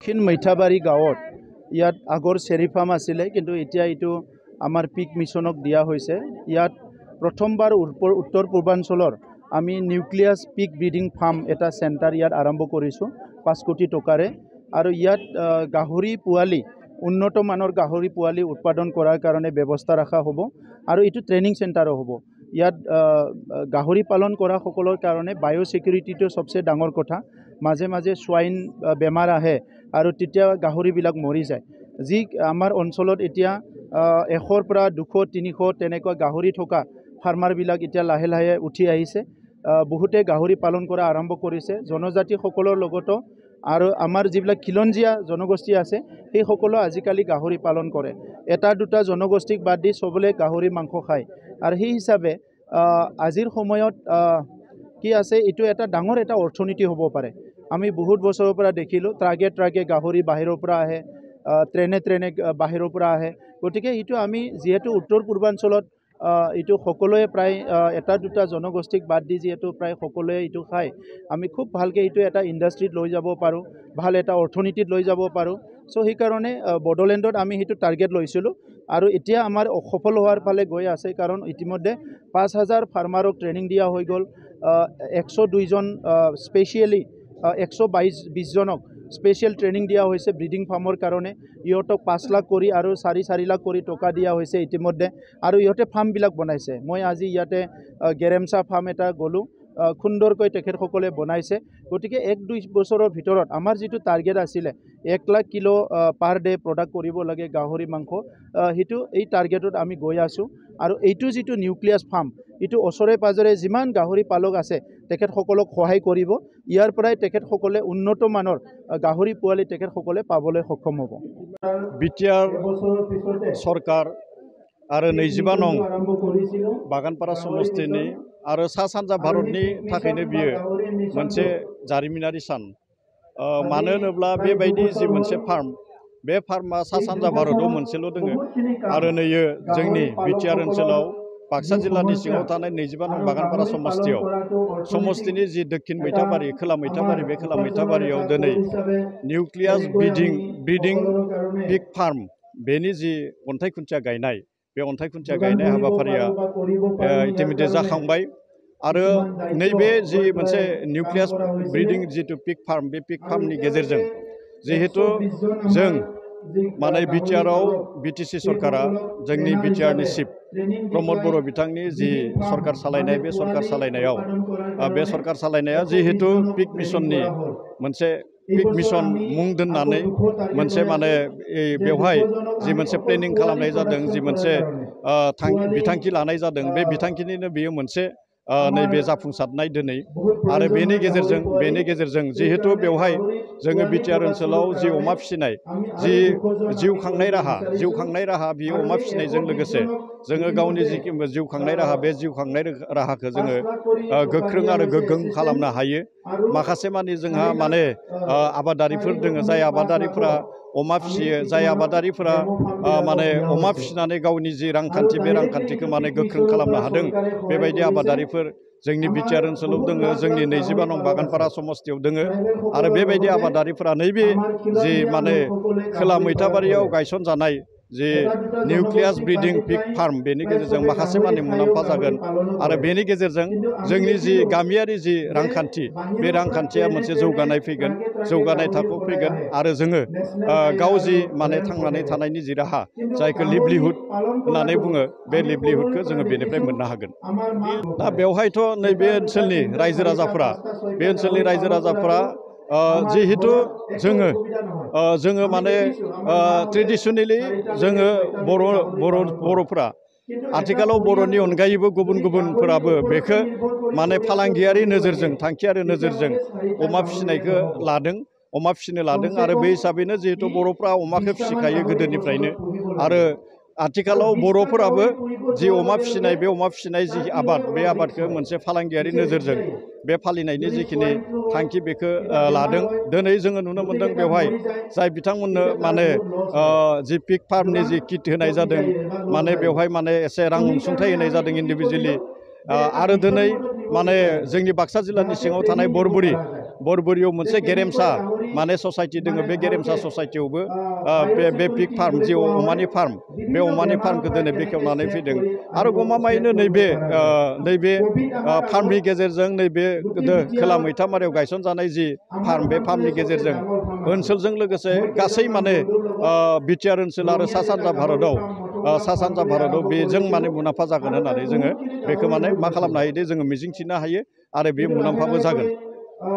দক্ষিণ মৈঠাবাৰী গাঁৱত ইয়াত আগৰ চেৰি ফাৰ্ম আছিলে, কিন্তু এতিয়া এইটো আমাৰ পিক মিছনক দিয়া হৈছে। ইয়াত প্ৰথমবাৰ উত্তৰ পূৰ্বাঞ্চলৰ আমি নিউক্লিয়াছ পিক ব্ৰিডিং ফাৰ্ম এটা চেণ্টাৰ ইয়াত আৰম্ভ কৰিছোঁ 5 কোটি টকাৰে। আৰু ইয়াত গাহৰি পোৱালি উন্নত মানৰ গাহৰি পোৱালি উৎপাদন কৰাৰ কাৰণে ব্যৱস্থা ৰখা হ'ব আৰু এইটো ট্ৰেইনিং চেণ্টাৰো হ'ব। ইয়াত গাহৰি পালন কৰা সকলৰ কাৰণে বায়'ছিকিউৰিটিটো সবচে ডাঙৰ কথা। মাজে মাজে সোৱাইন বেমাৰ আহে আৰু তেতিয়া গাহৰিবিলাক মৰি যায়। যি আমাৰ অঞ্চলত এতিয়া 100ৰ পৰা 200 300 তেনেকুৱা গাহৰি থকা ফাৰ্মাৰবিলাক এতিয়া লাহে লাহে উঠি আহিছে। বহুতে গাহৰি পালন কৰা আৰম্ভ কৰিছে। জনজাতিসকলৰ লগতো আৰু আমাৰ যিবিলাক খিলঞ্জীয়া জনগোষ্ঠী আছে সেইসকলেও আজিকালি গাহৰি পালন কৰে। এটা দুটা জনগোষ্ঠীক বাদ দি সবলে গাহৰি মাংস খায়। আৰু সেই হিচাপে আজিৰ সময়ত কি আছে, এইটো এটা ডাঙৰ এটা অৰ্থনীতি হ'ব পাৰে। আমি বহুত বছৰৰ পৰা দেখিলোঁ ট্ৰাকে গাহৰি বাহিৰৰ পৰা আহে, ট্ৰেনে বাহিৰৰ পৰা আহে। গতিকে এইটো আমি যিহেতু উত্তৰ পূৰ্বাঞ্চলত এইটো সকলোৱে প্ৰায় এটা দুটা জনগোষ্ঠীক বাদ দি যিহেতু প্ৰায় সকলোৱে এইটো খায়, আমি খুব ভালকৈ এইটো এটা ইণ্ডাষ্ট্ৰীত লৈ যাব পাৰোঁ, ভাল এটা অৰ্থনীতিত লৈ যাব পাৰোঁ। চ' সেইকাৰণে বড়োলেণ্ডত আমি সেইটো টাৰ্গেট লৈছিলোঁ আৰু এতিয়া আমাৰ সফল হোৱাৰ ফালে গৈ আছে। কাৰণ ইতিমধ্যে 5000 ফাৰ্মাৰক ট্ৰেইনিং দিয়া হৈ গ'ল। 102 জন স্পেচিয়েলি 120 জনক স্পেচিয়েল ট্ৰেইনিং দিয়া হৈছে ব্ৰিডিং ফাৰ্মৰ কাৰণে। ইহঁতক 5 লাখ কৰি আৰু 4 লাখ কৰি টকা দিয়া হৈছে ইতিমধ্যে। আৰু ইহঁতে ফাৰ্মবিলাক বনাইছে। মই আজি ইয়াতে গেৰেমচা ফাৰ্ম এটা গ'লোঁ, সুন্দৰকৈ তেখেতসকলে বনাইছে। গতিকে 1-2 বছৰৰ ভিতৰত আমাৰ যিটো টাৰ্গেট আছিলে 1 lakh kilo per day product কৰিব লাগে গাহৰি মাংস, সেইটো এই টাৰ্গেটত আমি গৈ আছোঁ। আৰু এইটো যিটো নিউক্লিয়াছ ফাৰ্ম, এইটো ওচৰে পাজৰে যিমান গাহৰি পালক আছে তেখেতসকলক সহায় কৰিব। ইয়াৰ পৰাই তেখেতসকলে উন্নত মানৰ গাহৰি পোৱালি তেখেতসকলে পাবলৈ সক্ষম হ'ব। বিটিআৰ सरकार आरो 22 नं बागानपारा समस्थिनि आरो सा सानजा भारतनि थाखायनो बियो मोनसे जारिमिनारि सान। मानो होनोब्ला बेबायदि जि मोनसे फार्म, बे फार्मा सा सानजा भारताव मोनसेल' दोङो आरो नैयो जोंनि बिटिआर ओनसोलाव बाक्सा जिल्लानि सिङाव थानाय 22 नं बागानपारा समस्थिनि जि दक्षिण मैठाबारि खोला मैठाबारि, बे खोला मैठाबारियाव दिनै निउक्लियास ब्रिडिं पिग फार्म बेनि जि अन्थाइ खुन्थिया गायनाय, बे अन्थाइ खुन्थिया गायनाय हाबाफारिया इतिमধ্যে जाखांबाय। आरो नैबे जि मोनसे निउक्लियास ब्रिडिं जितु पिग फार्म, बे पिग फार्मनि गेजेरजों जिहेतु जों माने बिटिआरआव बिटिसि सरकारा जोंनि बिटिआरनि चिफ प्रमद बर' बिथांनि जि सरकार सालायनाय, बे सरकार सालायनाया जिहेतु पिग मिशननि मोनसे पिग मिशन मुं दोननानै मोनसे माने बेवहाय जि मोनसे प्लेनिं खालामनाय जादों, जि मोनसे बिथांखि लानाय जादों, बे बिथांखिनिनो बेयो मोनसे नैबे जाफुंसारनाय दिनै। आरो बेनि गेजेरजों जिहेतु बेवहाय जोङो बिटिआर ओनसोलाव जि अमा फिसिनाय, जि जिउ खांनाय राहा बियो अमा फिसिनायजों लोगोसे जोङो गावनि जि जिउ खांनाय राहा, बे जिउ खांनाय राहाखौ जोङो गोख्रों आरो गोग्गों खालामनो हायो। माखासे मानि जोंहा माने आबादारिफोर दोङो, जाय आबादारिफोरा अमा फिसियो, जाय आबादारिफोरा माने अमा फिसिनानै गावनि जि रांखान्थि, बे रांखान्थिखौ माने गोख्रों खालामनो हादों। बेबायदि आबादारिफोर जोंनि बिटिआर ओनसोलाव दोङो, जोंनि 22 नं बागानपारा समस्थियाव दोङो। आरो बेबायदि आबादारिफोरा नैबे जि माने खोला मैठाबारियाव गायसनजानाय जि निउक्लियास ब्रिडिं पिग फार्म, बेनि गेजेरजों माखासे मानि मुलाम्फा जागोन। आरो बेनि गेजेरजों जोंनि जि गामियारि जि रांखान्थि, बे रांखान्थिया मोनसे जौगानाय फैगोन, जौगानाय थाखोआव फैगोन। आरो जोङो गाव जि माने थांनानै थानायनि जि राहा, जायखौ लिभलिहुड होननानै बुङो, बे लिभलिहुडखौ जोङो बेनिफ्राय मोननो हागोन। दा बेवहायथ' नैबे ओनसोलनि रायजो राजाफोरा जिहेतु जोङो माने ट्रेडिसनेलि जोङो बर'फोरा आथिखालाव बर'नि अनगायैबो गुबुनफोराबो बेखौ माने फालांगियारि नोजोरजों, थांखियारि नोजोरजों अमा फिसिनो लादों। आरो बे हिसाबैनो जिहेतु बर'फ्रा अमाखौ फिसिखायो गोदोनिफ्रायनो। आरो आथिखालाव बर'फोराबो जि अमा फिसिनाय, बे अमा फिसिनाय जि आबाद, बे आबादखौ मोनसे फालांगियारि नोजोरजों बे फालिनायनि जिखिनि थांखि, बेखौ लादों। दिनै जोङो नुनो मोन्दों बेवहाय जाय बिथांमोननो माने जि पिग फार्मनि जि किट होनाय जादों, माने बेवहाय माने एसे रां अनसुंथाइ होनाय जादों इन्डिभिजुवेलि। आरो दिनै माने जोंनि बाक्सा जिल्लानि सिङाव थानाय बरबुरि बरबरियाव मोनसे गेरेमसा माने ससाइटि दङ बे गेरेमसा ससाइटियावबो बे पिग फार्म जि अमानि फार्म बे अमानि फार्मखौ दिनै बेखेवनानै फैदों आरो गमामायैनो नैबे फार्मनि गेजेरजों नैबे खोला मैथामारियाव गायसनजानाय जि फार्म बे फार्मनि गेजेरजों ओनसोलजों लोगोसे गासै माने बिटिआर ओनसोल आरो सा सानजा भारताव बेजों माने मुलाम्फा जागोन होननानै जोङो बेखौ माने मा खालामनो हायो दे जोङो मिजिंथिनो हायो आरो बे मुलाम्फाबो जागोन।